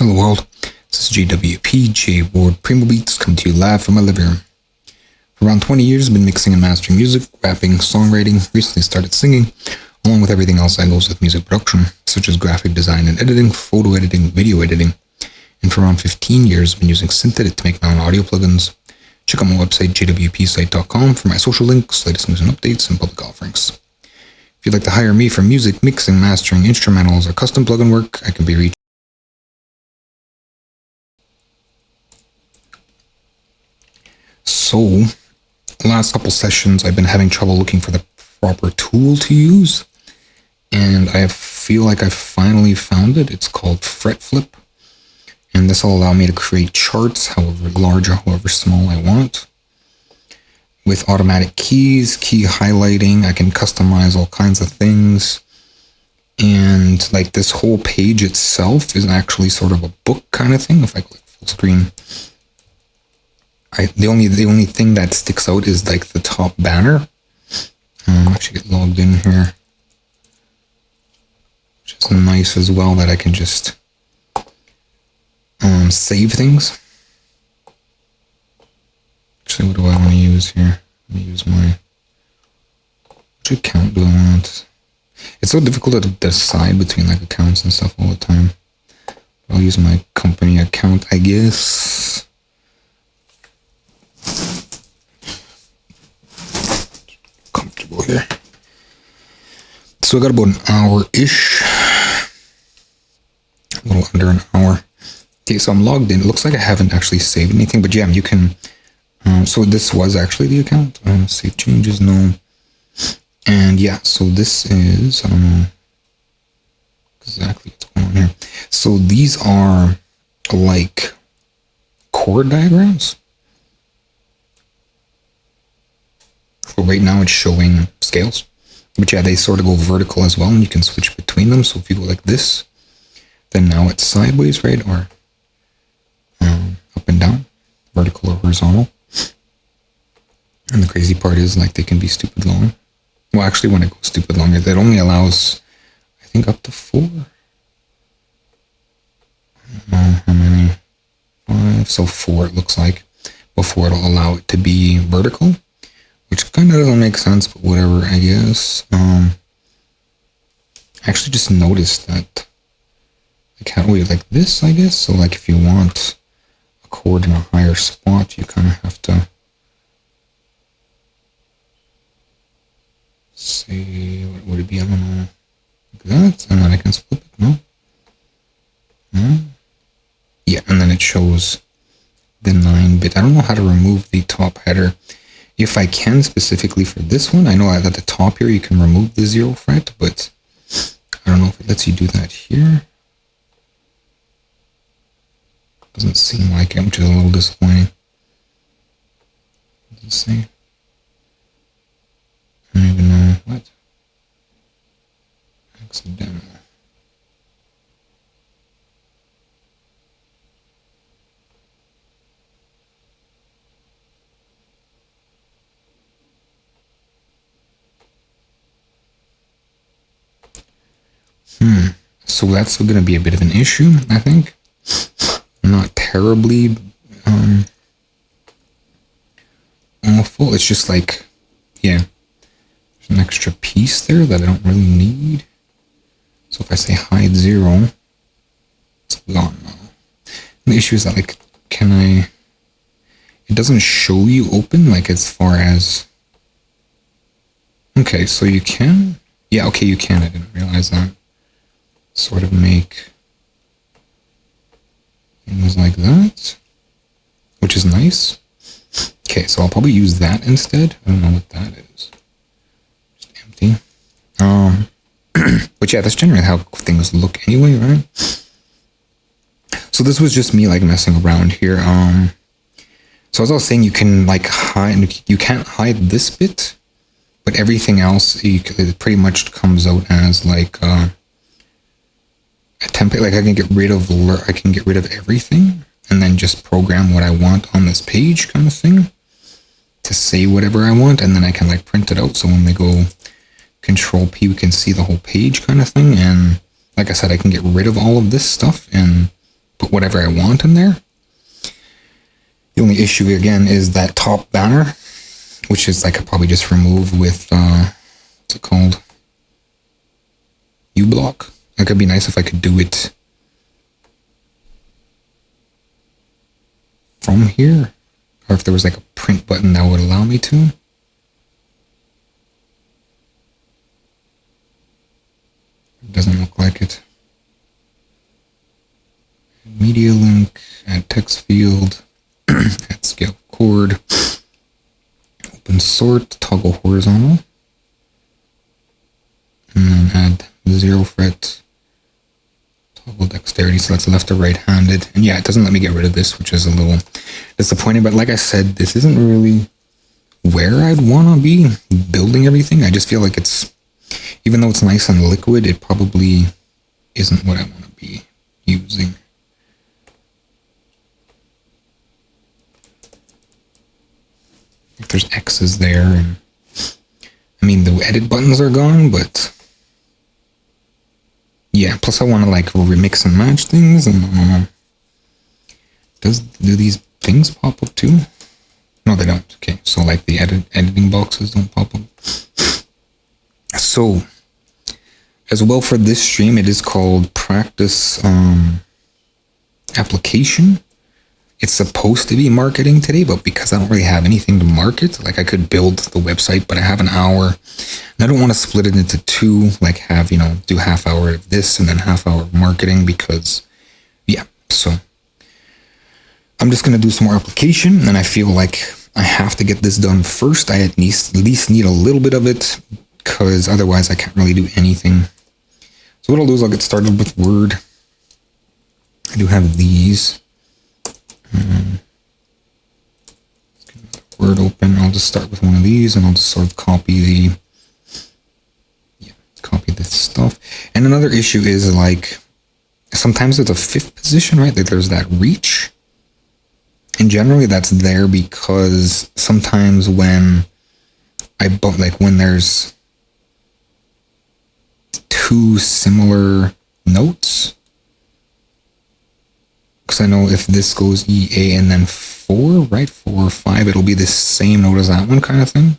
Hello world, this is JWP, J-Ward Primo Beats, coming to you live from my living room. For around 20 years, I've been mixing and mastering music, rapping, songwriting, recently started singing, along with everything else that goes with music production, such as graphic design and editing, photo editing, video editing. And for around 15 years, I've been using SynthEdit to make my own audio plugins. Check out my website, JWPsite.com, for my social links, latest news and updates, and public offerings. If you'd like to hire me for music, mixing, mastering, instrumentals, or custom plugin work, I can be reached. So, the last couple sessions, I've been having trouble looking for the proper tool to use, and I feel like I finally found it. It's called FretFlip, and this will allow me to create charts, however large or however small I want. With automatic keys, key highlighting, I can customize all kinds of things, and like this whole page itself is actually sort of a book kind of thing. If I click full screen, the only thing that sticks out is like the top banner. Actually get logged in here, which is nice as well, that I can just save things. Actually, what do I want to use here? Let me use my, which account do I want? It's so difficult to decide between like accounts and stuff all the time. I'll use my company account, I guess. Comfortable here. So I got about an hour-ish, a little under an hour. Okay, so I'm logged in. It looks like I haven't actually saved anything, but yeah, you can. So this was actually the account. Save changes, no. And yeah, so this is, I don't know exactly what's going on here. So these are like chord diagrams. But right now it's showing scales. But yeah, they sort of go vertical as well, and you can switch between them. So if you go like this, then now it's sideways, right? Or up and down, vertical or horizontal. And the crazy part is, like, they can be stupid long. Well, actually, when it goes stupid long, it only allows, I think, up to 4. I don't know how many. 5, so 4 it looks like, before it'll allow it to be vertical, which kind of doesn't make sense, but whatever, I guess. I actually just noticed that, like, how do we, like this, I guess? So, like, if you want a chord in a higher spot, you kind of have to say, what would it be? I don't know. Like that, and then I can flip it, no? No? Yeah, and then it shows the 9-bit. I don't know how to remove the top header. If I can, specifically for this one, I know at the top here you can remove the 0 fret, but I don't know if it lets you do that here. Doesn't seem like it, which is a little disappointing. What does it say? I don't even know what. Accidental. So that's going to be a bit of an issue, I think. Not terribly awful. It's just like, yeah, there's an extra piece there that I don't really need. So if I say hide 0, it's gone now. And the issue is that, like, it doesn't show you open, like, as far as, okay, so you can, yeah, okay, you can, I didn't realize that. Sort of make things like that, which is nice. Okay, so I'll probably use that instead. I don't know what that is. Just empty. But yeah, that's generally how things look anyway, right? So this was just me, like, messing around here. So as I was saying, you can, like, hide, you can't hide this bit, but everything else, it pretty much comes out as like a template. Like, I can get rid of everything and then just program what I want on this page, kind of thing, to say whatever I want, and then I can, like, print it out, so when we go Control P, we can see the whole page, kind of thing. And like I said, I can get rid of all of this stuff and put whatever I want in there. The only issue again is that top banner, which is I could probably just remove with what's it called? U-block. It could be nice if I could do it from here, or if there was like a print button that would allow me to. It doesn't look like it. Media link, add text field, add scale chord, open sort, toggle horizontal, and then add 0 fret, toggle dexterity, so that's left or right handed. And yeah, it doesn't let me get rid of this, which is a little disappointing, but like I said, this isn't really where I'd want to be building everything. I just feel like it's, even though it's nice and liquid, it probably isn't what I want to be using. If there's X's there, and I mean the edit buttons are gone, but yeah, plus I want to like remix and match things, and do these things pop up too? No, they don't. Okay, so like the editing boxes don't pop up. So as well, for this stream, it is called practice application. It's supposed to be marketing today, but because I don't really have anything to market, like I could build the website, but I have an hour and I don't want to split it into two, like have, you know, do half hour of this and then half hour of marketing, because yeah, so I'm just going to do some more application, and I feel like I have to get this done first. I at least need a little bit of it, because otherwise I can't really do anything. So what I'll do is I'll get started with Word. I do have these. Word open. I'll just start with one of these, and I'll just sort of copy this stuff. And another issue is like sometimes it's a fifth position, right? Like there's that reach, and generally that's there because sometimes when when there's two similar notes, because I know if this goes E, A, and then 4, right? 4 or 5, it'll be the same note as that one kind of thing.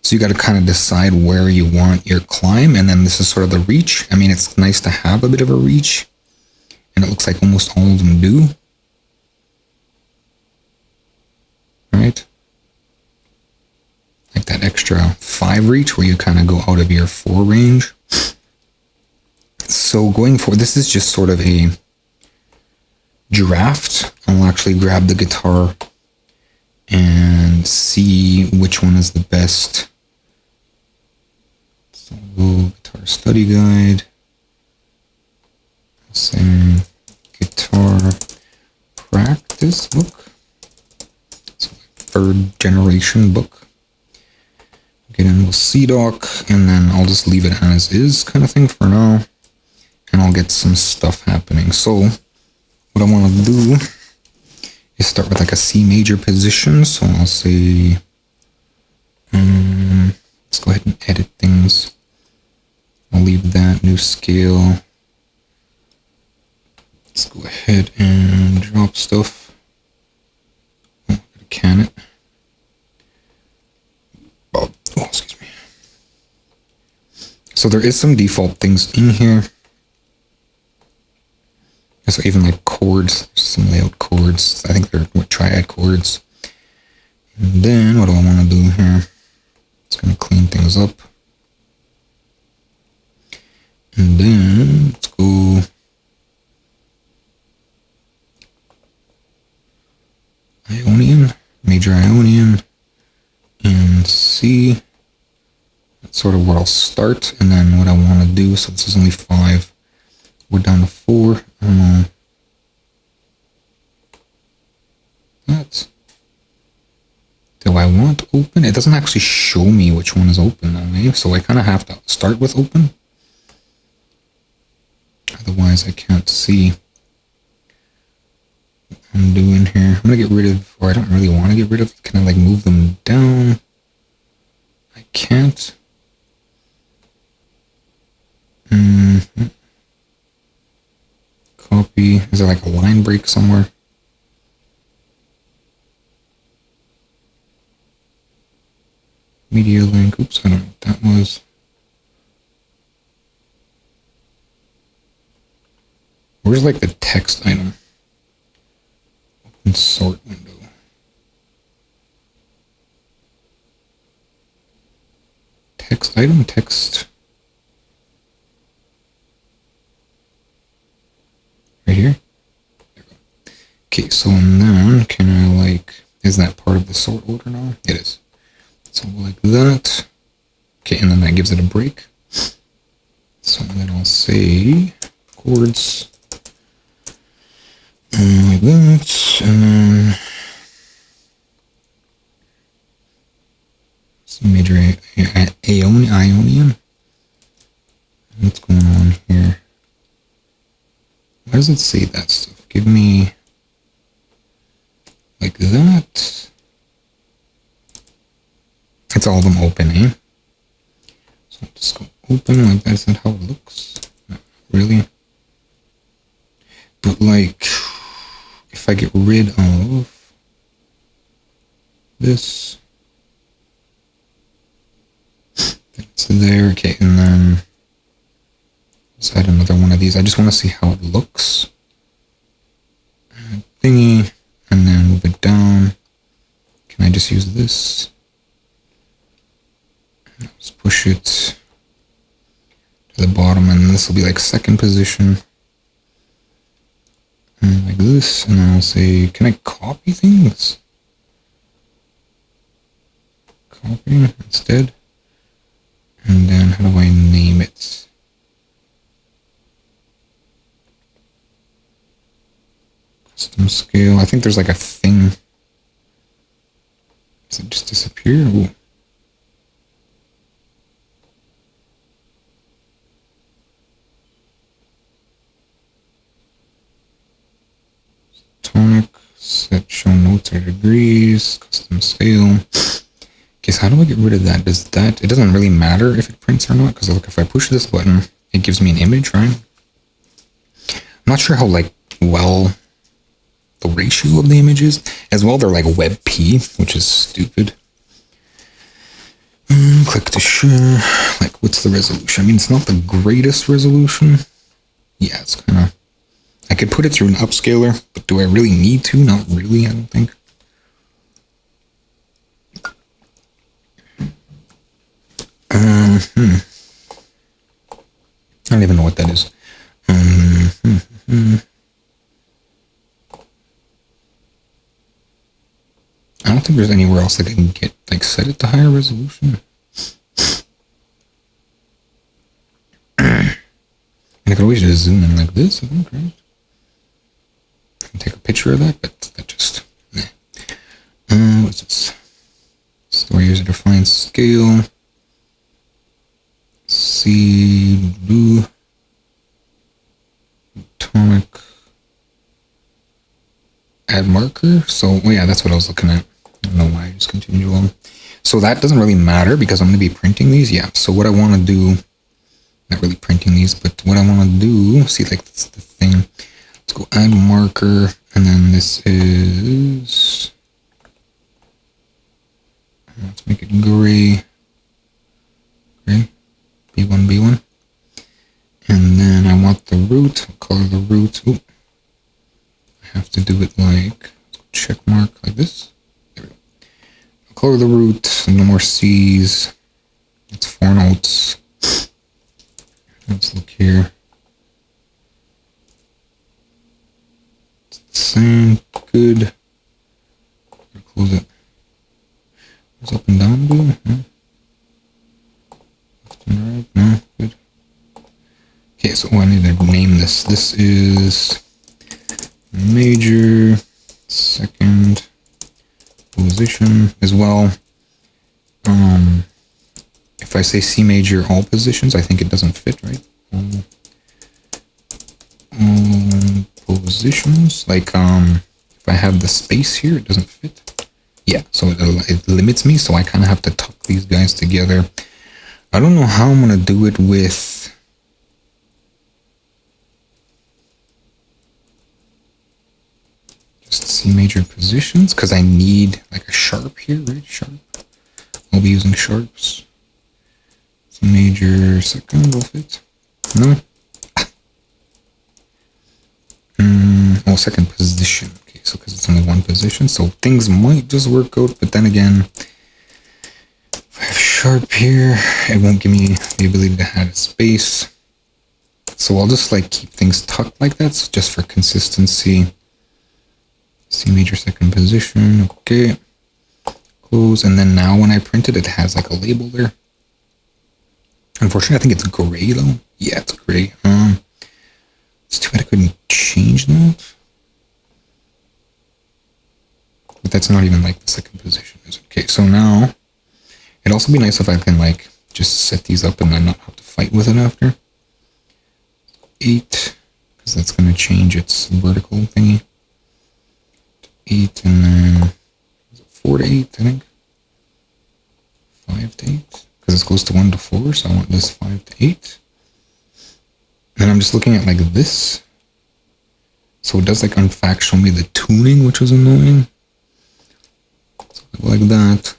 So you got to kind of decide where you want your climb, and then this is sort of the reach. I mean, it's nice to have a bit of a reach, and it looks like almost all of them do. Right? Like that extra 5 reach where you kind of go out of your 4 range. So going forward, this is just sort of a draft. I'll actually grab the guitar and see which one is the best. So guitar study guide. Same guitar practice book. So 3rd generation book. Get into a CDoc, and then I'll just leave it as is kind of thing for now. And I'll get some stuff happening. So what I want to do is start with like a C major position. So I'll say, let's go ahead and edit things. I'll leave that, new scale. Let's go ahead and drop stuff. Oh, gotta can it. Oh, excuse me. So there is some default things in here. So even like chords, some layout chords. I think they're Triad chords. And then what do I want to do here? It's going to clean things up. And then let's go. Ionian, major Ionian, and C. That's sort of where I'll start. And then what I want to do, so this is only 5. We're down to 4. I don't know. Do I want open? It doesn't actually show me which one is open though, eh? So I kind of have to start with open. Otherwise I can't see what I'm doing here. I'm going to get rid of, or I don't really want to get rid of, can I like move them down? I can't. copy. Is there like a line break somewhere? Media link. Oops, I don't know what that was. Where's like the text item? Open sort window. Text item, text. Right here. There we go. Okay, so then can I like, is that part of the sort order now? It is. So like that. Okay, and then that gives it a break. So then I'll say chords. And like that. And then some major Ionian. What's going on here? Why does it say that stuff? Give me like that. It's all of them open, eh? So I'll just go open like that. Is that how it looks? Not really. But like, if I get rid of this, it's there. Okay, and then let's add another one of these. I just want to see how it looks. Thingy, and then move it down. Can I just use this? Let's push it to the bottom, and this will be like second position. And like this, and then I'll say, can I copy things? Copy instead. And then how do I name it? Custom scale. I think there's like a thing. Does it just disappear? Ooh. Tonic, set show notes or degrees, custom scale. Okay, so how do I get rid of that? Does that, it doesn't really matter if it prints or not, because look, if I push this button, it gives me an image, right? I'm not sure how like well the ratio of the images. As well, they're like WebP, which is stupid. Click to share. Like, what's the resolution? I mean, it's not the greatest resolution. Yeah, it's kind of... I could put it through an upscaler, but do I really need to? Not really, I don't think. I don't even know what that is. I don't think there's anywhere else I can get, like, set it to higher resolution. And I could always just zoom in like this, I think, right? I can take a picture of that, but that just... Nah. What's this? Store user defined scale. C blue. Tonic. Add marker. So, well, yeah, that's what I was looking at. I don't know why I just continued along. So that doesn't really matter because I'm going to be printing these. Yeah. So what I want to do, not really printing these, but what I want to do, see, like, that's the thing. Let's go add marker, and then this is, let's make it gray. Gray. B1, B1. And then I want the root, color the root. Ooh. I have to do it like, check mark like this. There we go. Color the root, no more C's. It's 4 notes. Let's look here. It's the same, good. Close it. What's up and down do? No. Left and right, no, good. Okay, so I need to name this. This is major, second position as well. If I say C major all positions, I think it doesn't fit, right? All positions, like if I have the space here, it doesn't fit. Yeah, so it limits me, so I kind of have to tuck these guys together. I don't know how I'm gonna do it with C major positions, because I need like a sharp here, right? Sharp. I'll be using sharps. C major second will fit. No. Oh, second position. Okay, so because it's only one position, so things might just work out, but then again, if I have sharp here, it won't give me the ability to add a space. So I'll just like keep things tucked like that, so just for consistency. C major second position, okay. Close, and then now when I print it, it has like a label there. Unfortunately, I think it's gray though. Yeah, it's gray. It's too bad I couldn't change that. But that's not even like the second position, is it? Okay, so now it'd also be nice if I can like just set these up and then not have to fight with it after. 8, because that's going to change its vertical thingy. 8, and then 4 to 8, I think. 5 to 8, because it's close to 1 to 4, so I want this 5 to 8. And I'm just looking at like this. So it does like unfact show me the tuning, which was annoying. So like that.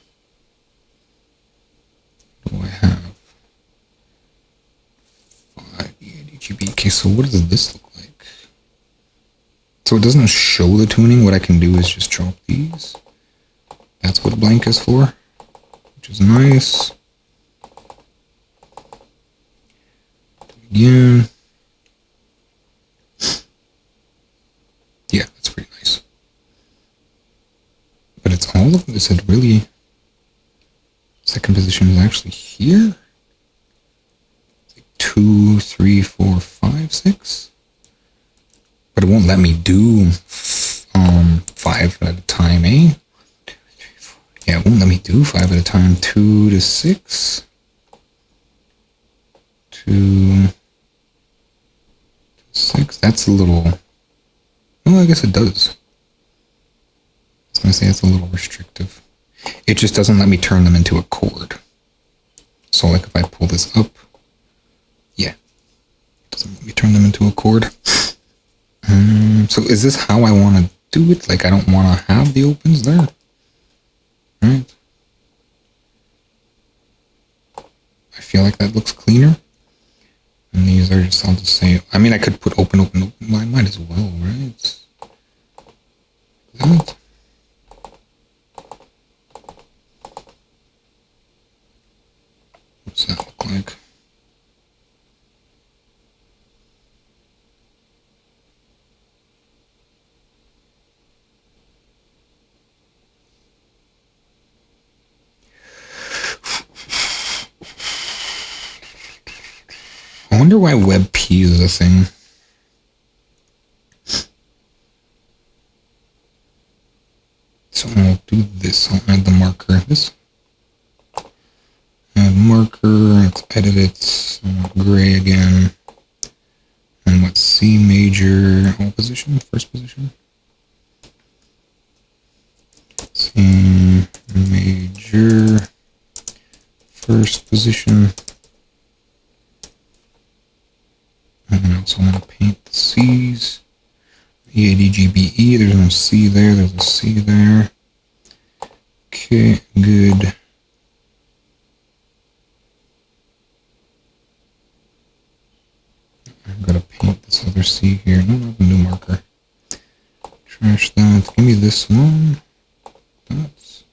What do I have? 5 JWP. Okay, so what does this look like? So it doesn't show the tuning. What I can do is just drop these. That's what blank is for, which is nice. Again. Yeah, that's pretty nice. But it's all of this. It really, second position is actually here. It's like 2, 3, 4, 5, 6. But it won't let me do 5 at a time, eh? Yeah, it won't let me do 5 at a time. 2 to 6. 2 to 6. That's a little... Well, I guess it does. I was going to say it's a little restrictive. It just doesn't let me turn them into a chord. So like if I pull this up, yeah, it doesn't let me turn them into a chord. So is this how I want to do it? Like I don't want to have the opens there. Right? I feel like that looks cleaner. And these are just, I'll just say, I mean, I could put open, open, open. Well, I might as well, right? That. What's that look like? I wonder why WebP is a thing. So I'll do this. I'll add the marker. This. Add marker. Let's edit it. Gray again. And what's C major? All position? First position? C major. First position. And then I also want to paint the C's. EADGBE, there's no C there, there's a C there. Okay, good. I've got to paint this other C here. No, not a new marker. Trash that. Give me this one. That's.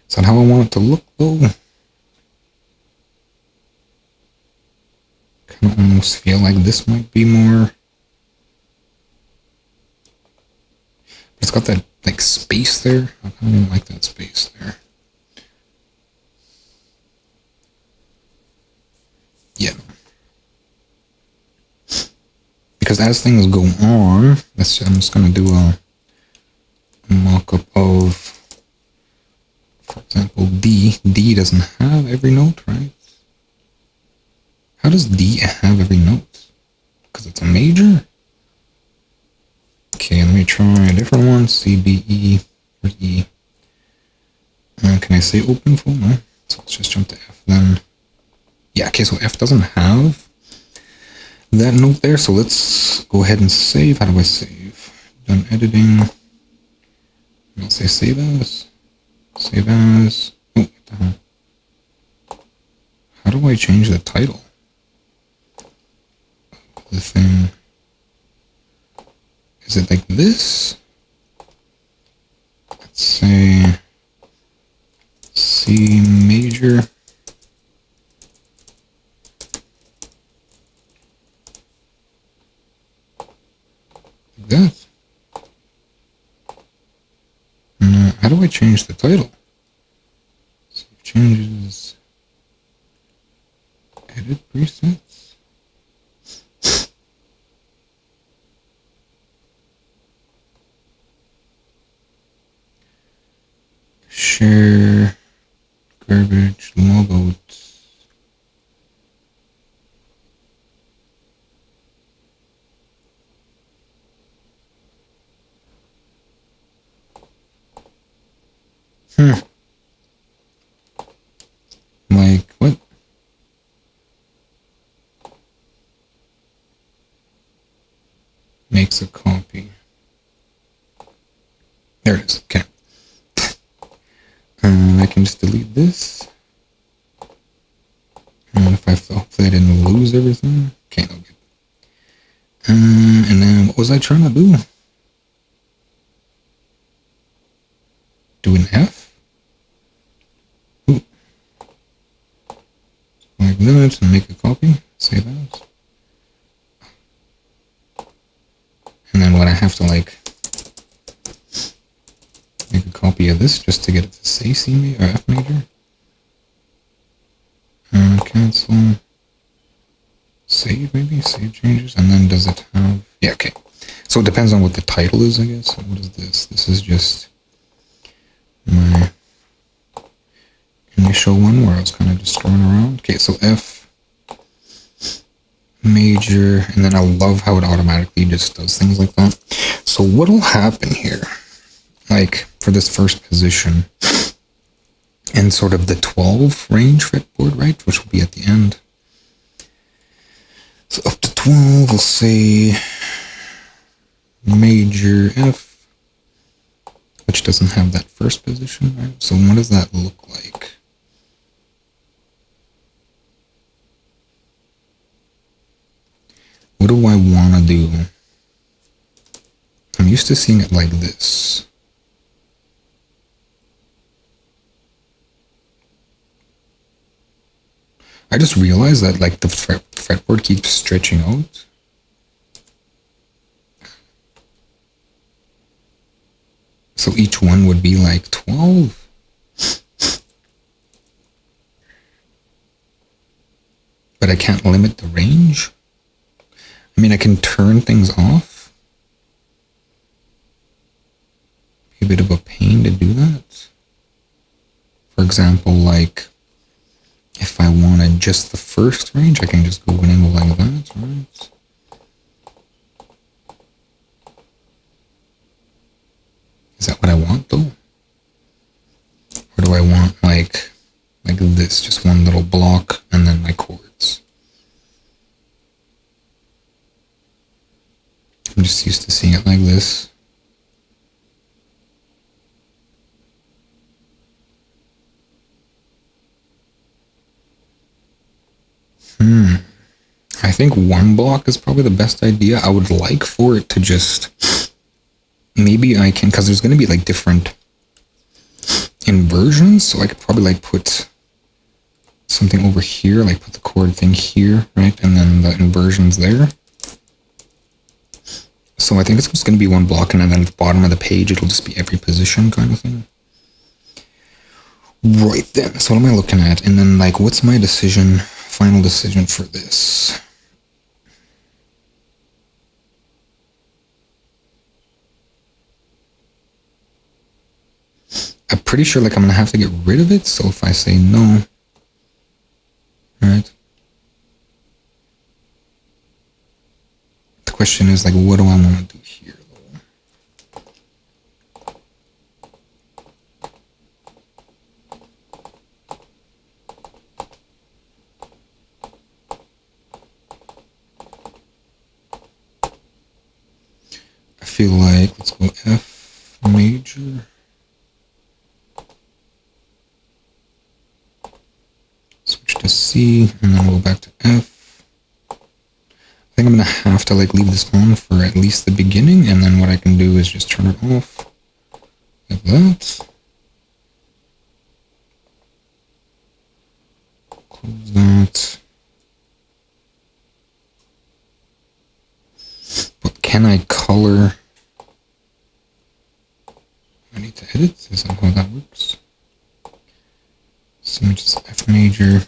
Is that how I want it to look, though? Kind of almost feel like this might be more... But it's got that, like, space there. I kind of don't like that space there. Yeah. Because as things go on, I'm just going to do a mock-up of... For example, D. D doesn't have every note, right? How does D have every note? Because it's a major? Okay, let me try a different one. C, B, E. Where's E? Can I say open full? No. So let's just jump to F then. Yeah, okay, so F doesn't have that note there, so let's go ahead and save. How do I save? Done editing. I'll say save as. Save as. Oh, what the hell? How do I change the title? The thing. Is it like this? Let's say C major. Like that. No, how do I change the title? Save changes. Edit presets. Share. Garbage. Logout. Like, what? Makes a copy. There it is. Okay. I can just delete this. And if hopefully I didn't lose everything. Okay, no good. And then what was I trying to do? Do an F? Ooh. Like that and make a copy. Save as. And then when I have to like make a copy of this just to get it to say C major or F major. Cancel. Save maybe? Save changes. And then does it have... Yeah, okay. So it depends on what the title is, I guess. What is this? This is just my initial one where I was kind of just throwing around. Okay, so F major, and then I love how it automatically just does things like that. So what'll happen here, like for this first position and sort of the 12 range fretboard, right, which will be at the end. So up to 12, we'll say major F, which doesn't have that first position, right? So what does that look like? What do I want to do? I'm used to seeing it like this. I just realized that like the fretboard keeps stretching out. So each one would be like 12. But I can't limit the range. I mean, I can turn things off. Be a bit of a pain to do that. For example, like if I wanted just the first range, I can just go in like that, right? Is that what I want though? Or do I want like this, just one little block and then my chords? I'm just used to seeing it like this. I think one block is probably the best idea. I would like for it to just, maybe I can, because there's going to be like different inversions, so I could probably like put something over here, like put the chord thing here, right, and then the inversions there. So I think it's just going to be one block, and then at the bottom of the page it'll just be every position kind of thing. Right then, so what am I looking at? And then like what's my decision, final decision for this? I'm pretty sure like I'm gonna have to get rid of it, so if I say no, right? The question is like, what do I want to do here though? feel like, let's go F major. Switch to C, and then we'll go back to F. I think I'm gonna have to like leave this on for at least the beginning, and then what I can do is just turn it off like that. Close that. But can I color? I need to edit. Is that how that works? So just F major,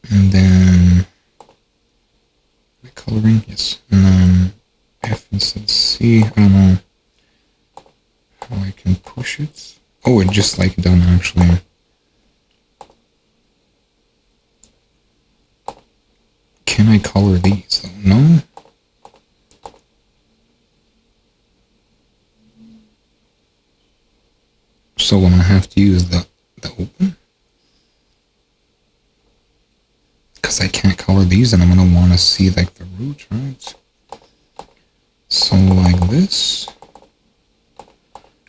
and then my coloring, yes, and then F instead of C. I don't know how I can push it. Oh, it just like done actually. Can I color these though? No. So I'm gonna have to use the open, because I can't color these, and I'm gonna want to see like the root, right? So like this.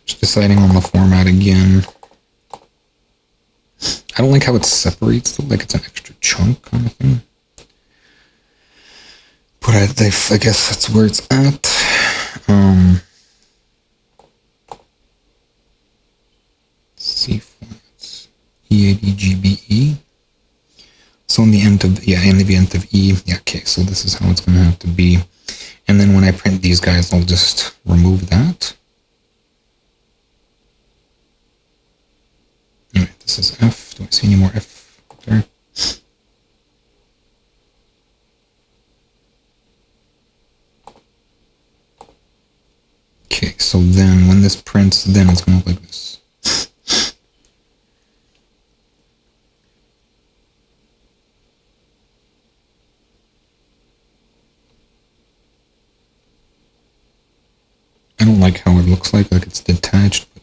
Just deciding on the format again. I don't like how it separates though, like it's an extra chunk kind of thing. But I guess that's where it's at. C flats, E80GBE. So in the end of, in the end of E, okay, so this is how it's going to have to be. And then when I print these guys, I'll just remove that. Anyway, this is F. Do I see any more F there? Okay, so then when this prints, then it's going to look like this. I don't like how it looks like it's detached, but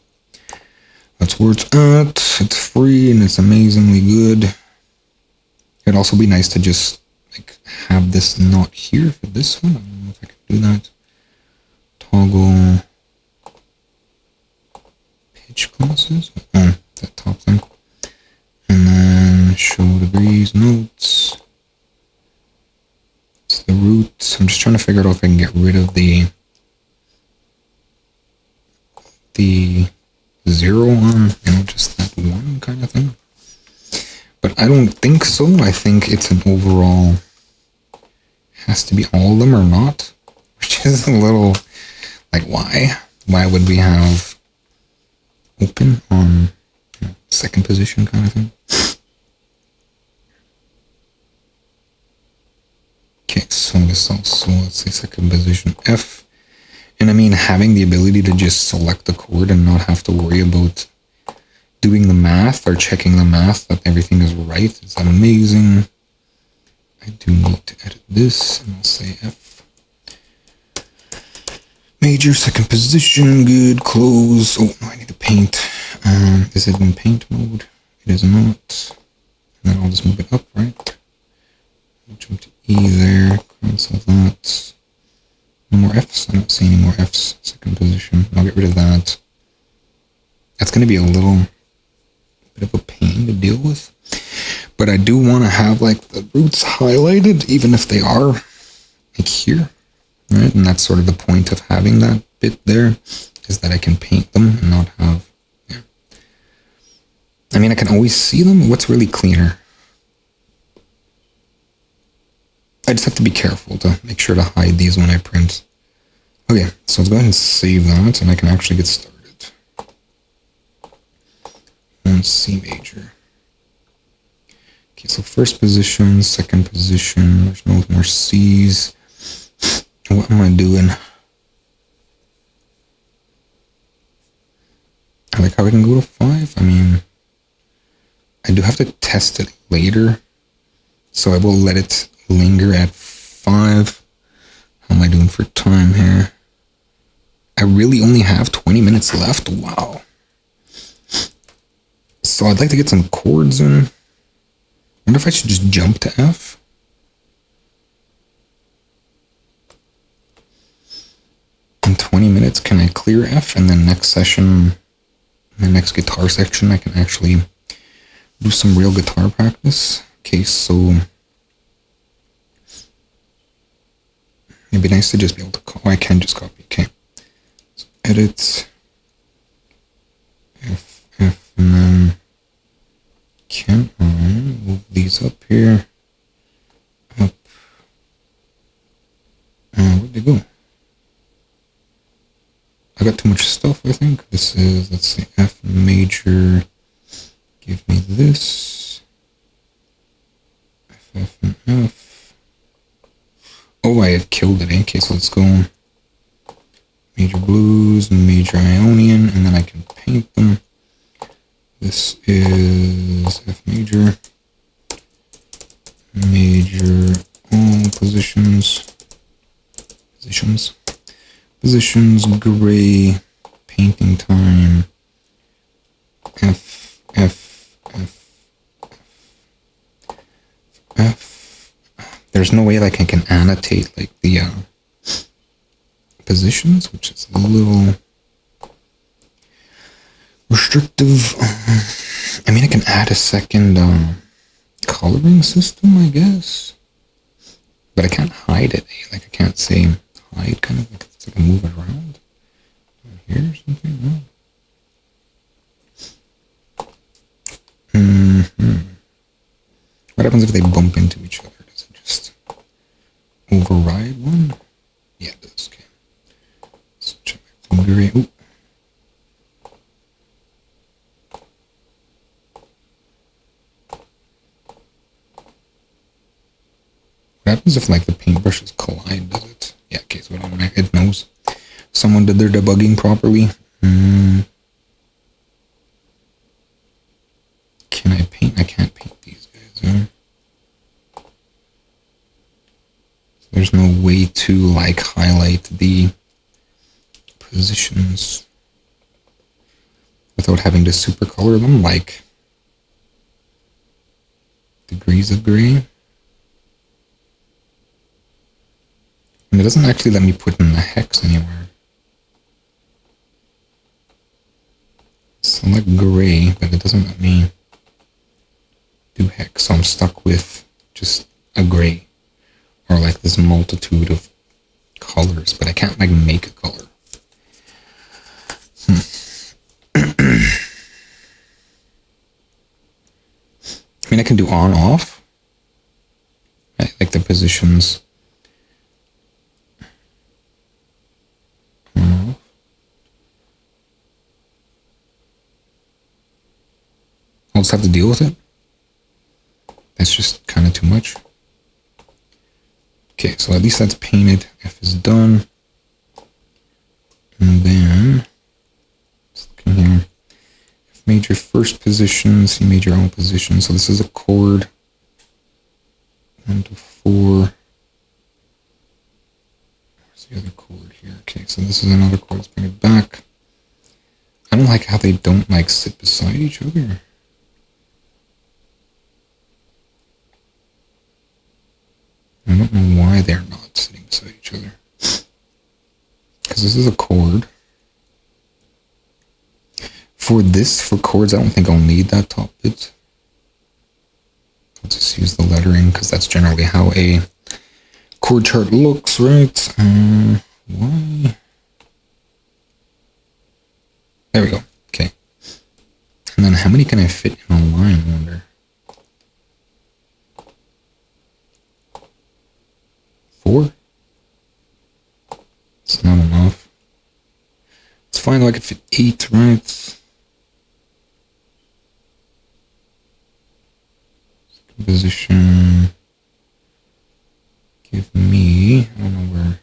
that's where it's at. It's free and it's amazingly good. It'd also be nice to just like have this not here for this one. I don't know if I can do that. Toggle pitch classes. Oh, that top thing. And then show degrees, notes. It's the root. I'm just trying to figure out if I can get rid of the 0 on, just that one kind of thing. But I don't think so. I think it's an overall, has to be all of them or not, which is a little like, why? Why would we have open on second position kind of thing? Okay, so this also, let's say second position F. And I mean, having the ability to just select the chord and not have to worry about doing the math or checking the math that everything is right is amazing. I do need to edit this, and I'll say F. Major, second position, good, close. Oh, no, I need to paint. Is it in paint mode? It is not. And then I'll just move it up, right? I'll jump to E there, cancel that. No more Fs. I don't see any more Fs. Second position. I'll get rid of that. That's going to be a little bit of a pain to deal with. But I do want to have like the roots highlighted, even if they are like here, right? And that's sort of the point of having that bit there, is that I can paint them and not have, I mean, I can always see them. What's really cleaner? I just have to be careful to make sure to hide these when I print. Okay, so let's go ahead and save that, and I can actually get started. On C major. Okay, so first position, second position, there's no more C's. What am I doing? I like how I can go to 5. I mean, I do have to test it later, so I will let it linger at 5. How am I doing for time here? I really only have 20 minutes left. Wow. So I'd like to get some chords in. I wonder if I should just jump to F. can I clear F, and then next session, the next guitar section, I can actually do some real guitar practice. Okay, so it'd be nice to just be able to I can just copy. Okay, so edit F, and then can I move these up here? Up. Where'd they go? I got too much stuff, I think. This is, let's say, F major. Give me this. F, and F. Oh, I had killed it. Okay, so let's go major blues, major Ionian, and then I can paint them. This is F major. Major, all positions. Positions, gray, painting time, F, F, F, F, F. There's no way like I can annotate like the positions, which is a little restrictive. I mean, I can add a second coloring system, I guess, but I can't hide it. Like I can't say hide, kind of like it's like I move it around here or something. No. What happens if they bump into each other? Does it just override one? Yeah, it does. Okay. Let's check the gray. Ooh. What happens if like the paintbrushes collide? Does it? Yeah, okay, so it knows. Someone did their debugging properly. Can I paint? I can't paint these guys. So there's no way to like highlight the positions without having to supercolor them, like degrees of gray. And it doesn't actually let me put in the hex anywhere. Select gray, but it doesn't let me do hex, so I'm stuck with just a gray, or like this multitude of colors, but I can't like make a color. I mean, I can do on off, right? Like the positions. On off. I'll just have to deal with it. That's just kind of too much. Okay, so at least that's painted. F is done. And then, let's look in here. F major first position, C major all position. So this is a chord. 1 to 4. Where's the other chord here? Okay, so this is another chord. Let's bring it back. I don't like how they don't like sit beside each other. I don't know why they're not sitting beside each other. Because this is a chord. For chords, I don't think I'll need that top bit. I'll just use the lettering, because that's generally how a chord chart looks, right? Why? There we go. Okay. And then how many can I fit in a line, I wonder? 4? It's not enough. It's fine though, I could fit 8, right? Position. Give me, I don't know where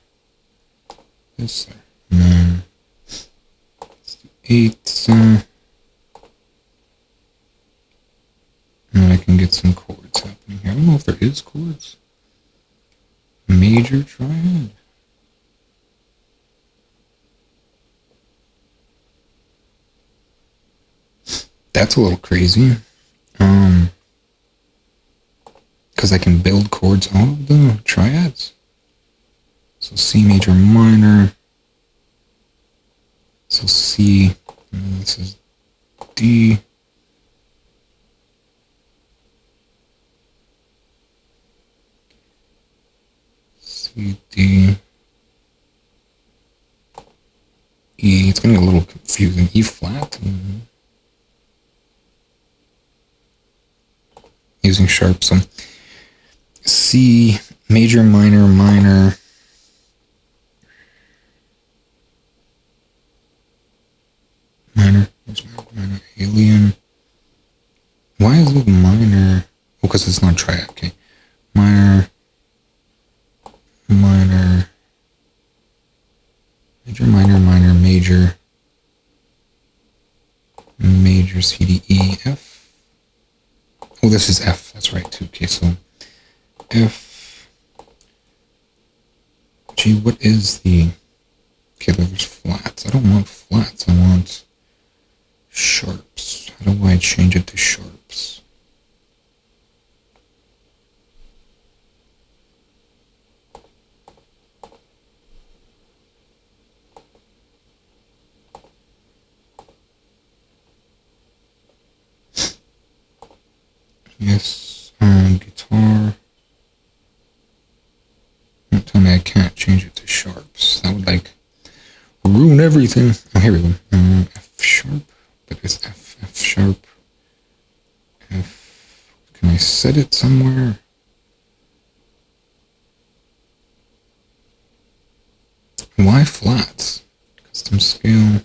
this there. And then let's do 8. And then I can get some chords happening here. I don't know if there is chords. Major triad. That's a little crazy. Because I can build chords out of the triads. So C major minor. So C, and this is D. C, D, E. It's getting a little confusing. E flat. Using sharp. So C, major, minor, minor. Minor. There's minor, alien. Why is it minor? Oh, because it's not triad. Okay. Minor, minor, major, minor, minor, major, major, C, D, E, F. Oh, this is F. That's right, too. Okay, so F. Gee, what is the... Okay, there's flats. I don't want flats. I want sharps. How do I change it to sharps? Yes, guitar. Don't tell me I can't change it to sharps. That would like ruin everything. Oh, here we go. F sharp. That is F. F sharp. F. Can I set it somewhere? Why flats? Custom scale.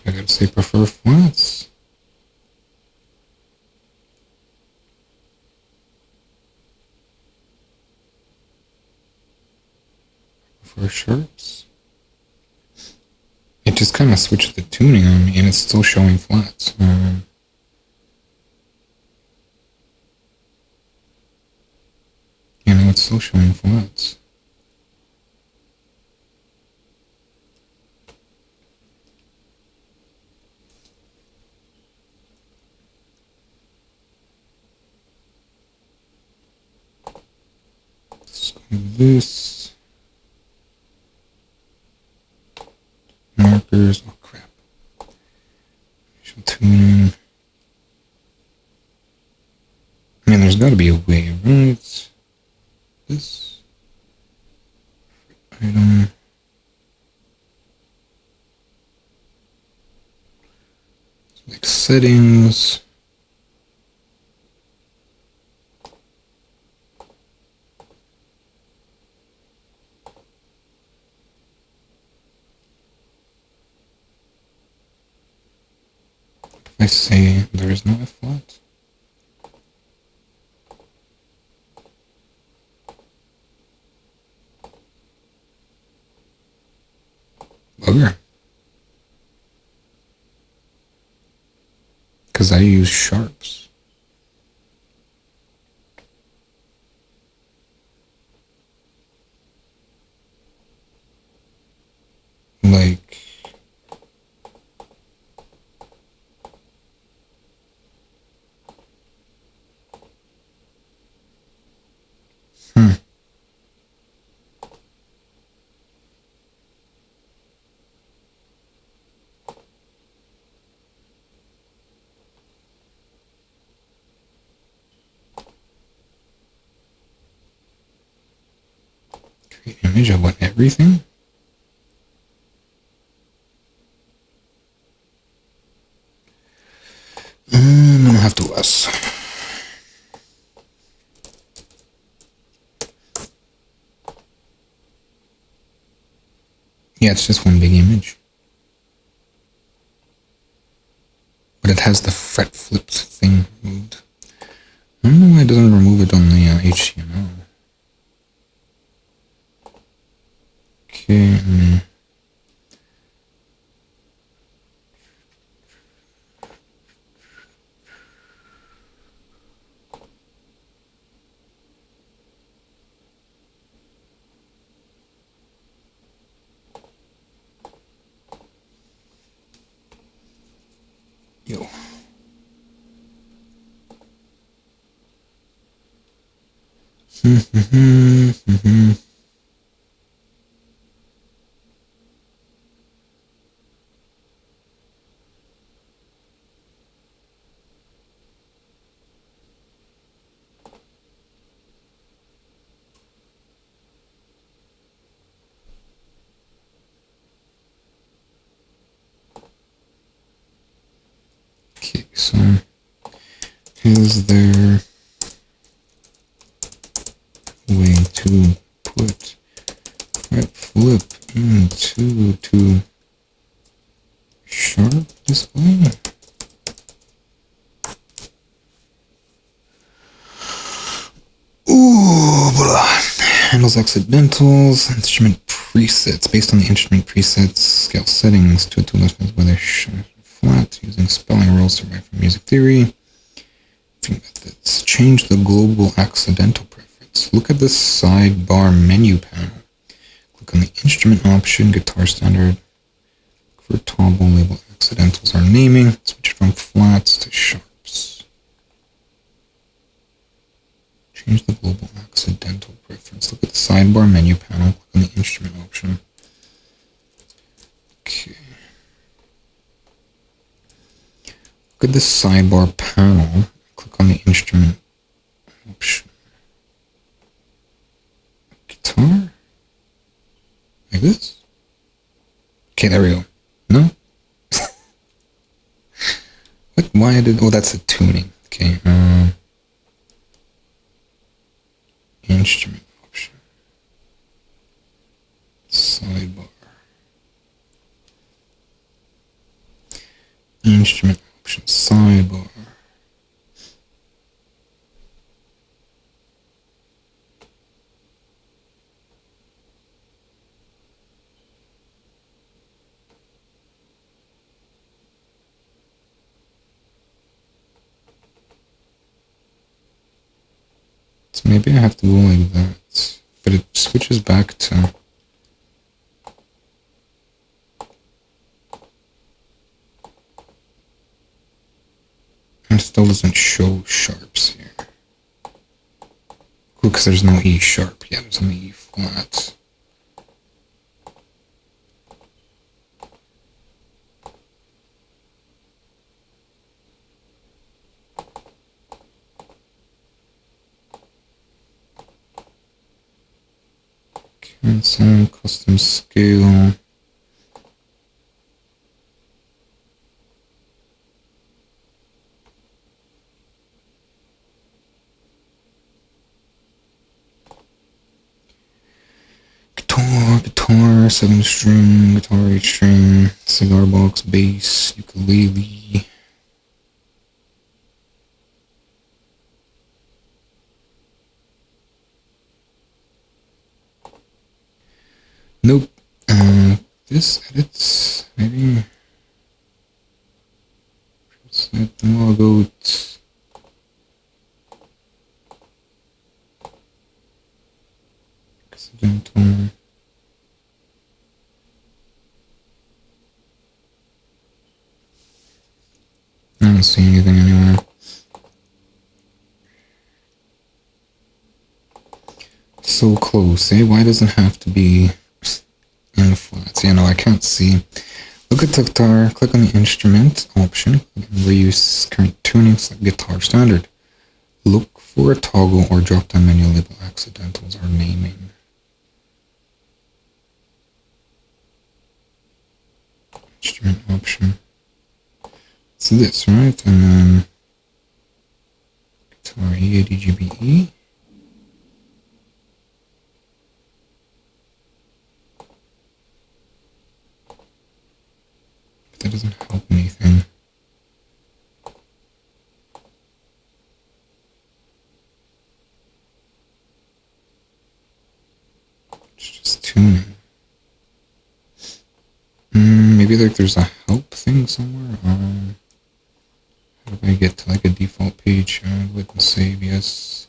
I gotta say prefer flats. Prefer sharps. It just kind of switched the tuning on me, and it's still showing flats. You know, it's still showing flats. Let's go with this. Markers. Oh crap. Initial tuning. I mean, there's got to be a way, right? This item. Like settings. I say there is no F flat. Bugger. Because I use sharps. Like... Create image, I want everything? I'm gonna have to less. Yeah, it's just one big image. But it has the FretFlip thing removed. I don't know why it doesn't remove it on the HTML. Okay. Yo. Okay, so is there a way to put FretFlip into sharp display? Ooh, blah. Handles accidentals, instrument presets. Based on the instrument presets, scale settings, to whether flat, using spelling rules derived from music theory. Methods. Change the global accidental preference. Look at the sidebar menu panel. Click on the instrument option, guitar standard. For toggle, label accidentals or naming. Switch from flats to sharps. Change the global accidental preference. Look at the sidebar menu panel. Click on the instrument option. Okay. Look at the sidebar panel. Click on the instrument option. Guitar? Like this? Okay, there we go. No? What? Why did... Oh, that's a tuning. Okay, instrument option. Sidebar. Instrument option. Sidebar. So maybe I have to go like that, but it switches back to... And it still doesn't show sharps here. Cool, because there's no E sharp. Yeah, there's only E flat. Cancel, custom scale. Guitar, 7-string, guitar 8-string, cigar box, bass, ukulele. Nope. This edits, maybe. Set logout. Accidental. I don't see anything anywhere. So close, eh? Why does it have to be in the flats? Yeah, no, I can't see. Look at the guitar, click on the instrument option, reuse current tuning, select guitar standard. Look for a toggle or drop down menu label accidentals or naming. Instrument option. So this, right? And then guitar JWP. But that doesn't help anything. It's just tuning. Maybe like there's a help thing somewhere. How do I get to like a default page? Go ahead and save, yes.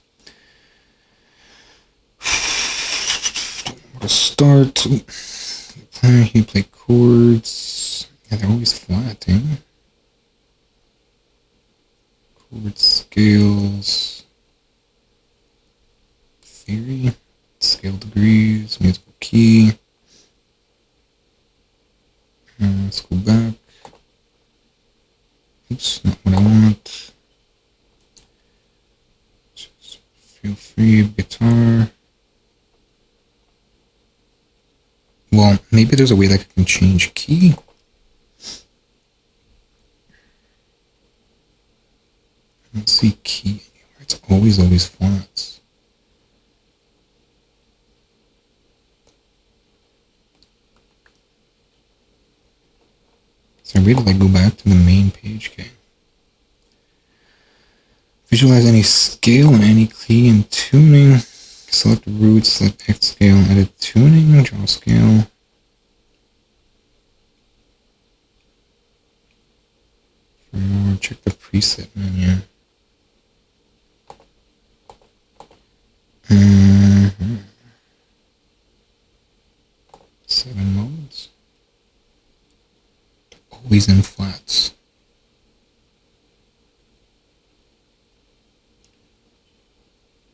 Where to start? You play chords. Yeah, they're always flat, eh? Chord scales. theory, scale degrees, musical key. Let's go back. Oops, not what I want. Just feel free, guitar. Well, maybe there's a way that I can change key. I don't see key anywhere. It's always flats. Is there a way to like go back to the main page? Okay. Visualize any scale and any key in tuning. Select root, select X scale, edit tuning, draw scale. For more, check the preset menu. Mm-hmm. 7 modes. Always in flats.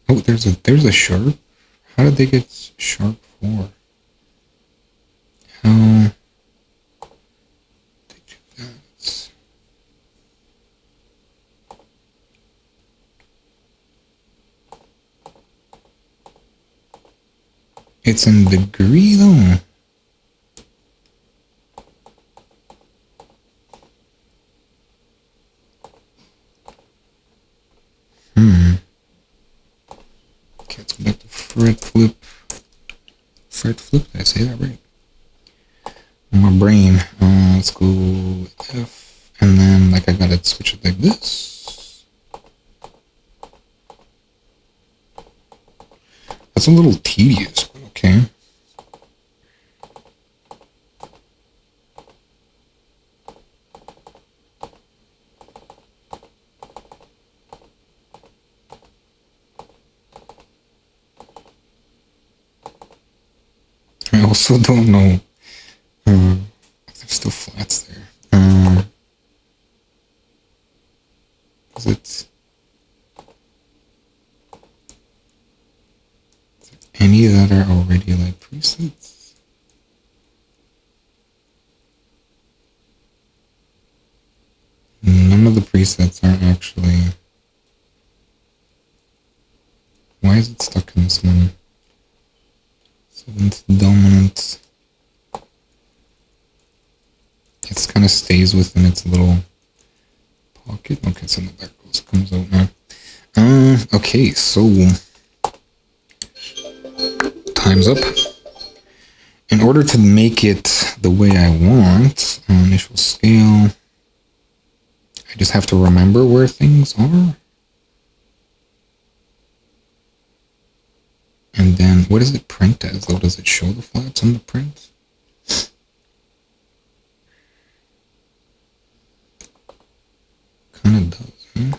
Oh, there's a sharp. How did they get sharp 4? How did they do that? It's in degree though. Okay, let's go back to FretFlip. FretFlip, did I say that right? My brain. Let's go F, and then like I gotta switch it like this. That's a little tedious, but okay. I also don't know if there's still flats there. Is it any that are already like presets? None of the presets are actually. Why is it stuck in this one? 7th dominant. It kind of stays within its little pocket. Okay, so there it goes. It comes out now. Okay, so time's up. In order to make it the way I want, initial scale, I just have to remember where things are. And then, what does it print as though? Does it show the flats on the print? Kind of does, huh?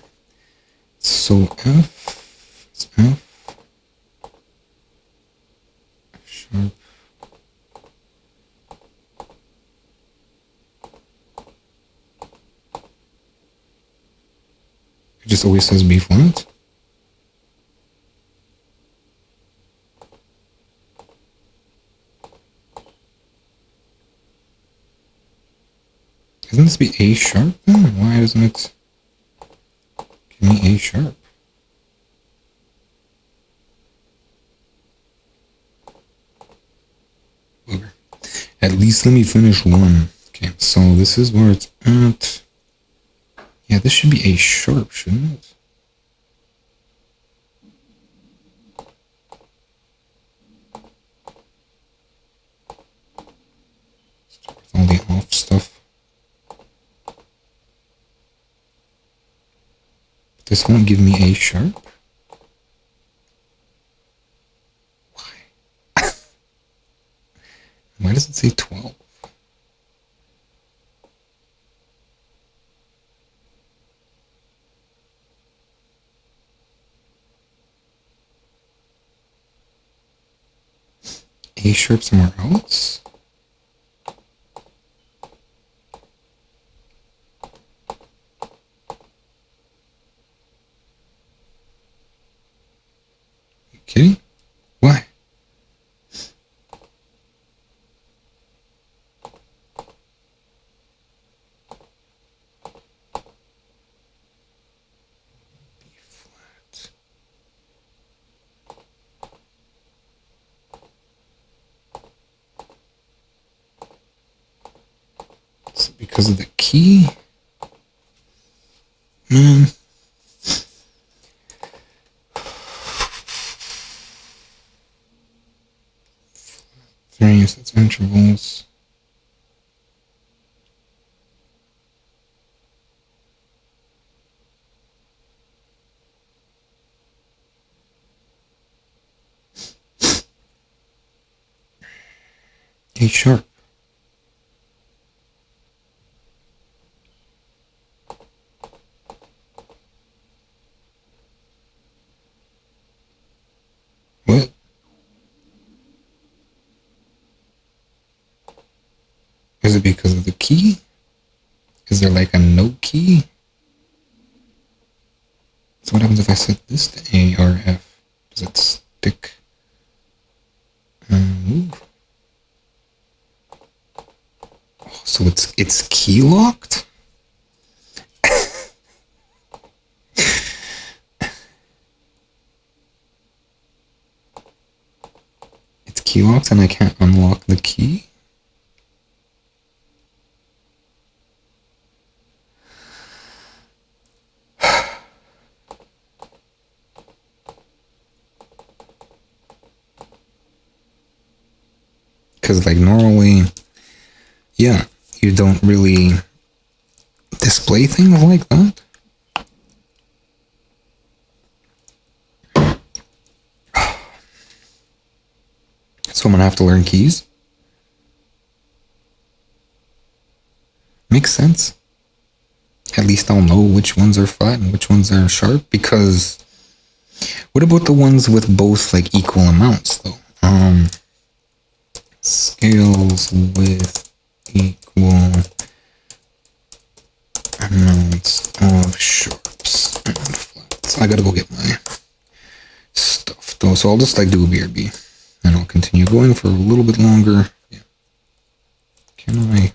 So F, it's F, F sharp. It just always says B flat. Doesn't this be A sharp then? Why doesn't it give me A sharp? Over. At least let me finish one. Okay, so this is where it's at. Yeah, this should be A sharp, shouldn't it? Start with all the off stuff. This won't give me A sharp. Why? Why does it say 12? A sharp somewhere else? Okay. because of the key? Man. Variance, that's intervals. A sharp. What? Is it because of the key? Is there like a note key? So what happens if I set this to A or F? Does it stick and move? Oh, so it's key locked? It's key locked and I can't unlock the key? Because like normally, yeah, you don't really display things like that. So I'm gonna have to learn keys. Makes sense. At least I'll know which ones are flat and which ones are sharp, because what about the ones with both like equal amounts though? Scales with equal amounts of sharps and flats. I gotta go get my stuff though, so I'll just like do a BRB and I'll continue going for a little bit longer. Yeah. Can I